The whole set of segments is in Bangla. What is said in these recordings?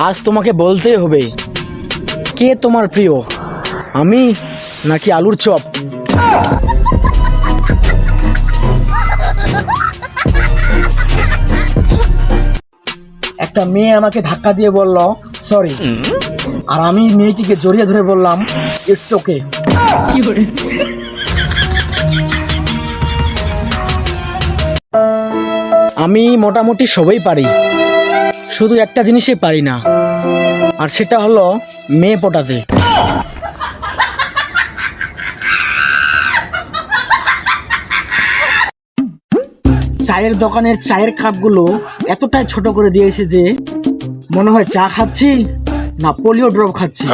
আজ তোমাকে বলতেই হবে, কে তোমার প্রিয়, আমি নাকি আলুর চপ? একটা মেয়ে আমাকে ধাক্কা দিয়ে বলল সরি, আর আমি মেয়েটিকে জড়িয়ে ধরে বললাম ইটস ওকে। আমি মোটামুটি সবই পারি, শুধু একটা জিনিসই পারি না, আর সেটা হলো মেয়ে পটাতে। চায়ের দোকানের চায়ের কাপগুলো এতটাই ছোট করে দিয়েছে যে মনে হয় চা খাচ্ছি না পোলিও ড্রপ খাচ্ছি।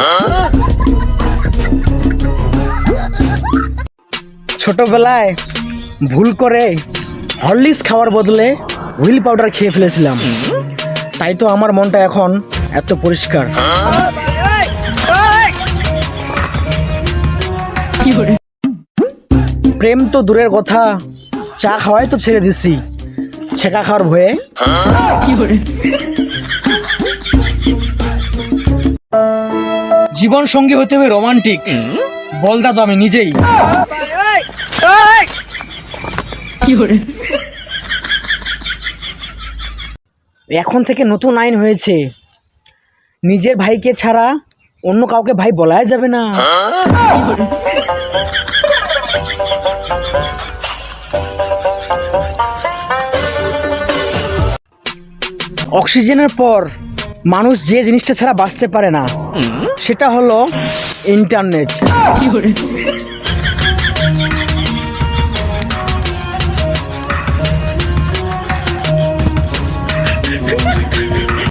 ছোটবেলায় ভুল করে হরলিক্স খাওয়ার বদলে হুইল পাউডার খেয়ে ফেলেছিলাম, তাই তো আমার মনটা এখন এত পরিষ্কার। প্রেম তো দূরের কথা, চা খাওয়াই তো ছেড়ে দিছি ছেঁকা খাওয়ার ভয়ে। জীবন সঙ্গী হতে হবে রোমান্টিক, বলদা তো আমি নিজেই। এখন থেকে নতুন আইন হয়েছে, নিজের ভাইকে ছাড়া অন্য কাউকে ভাই বলাই যাবে না। অক্সিজেনের পর মানুষ যে জিনিসটা ছাড়া বাঁচতে পারে না সেটা হলো ইন্টারনেট।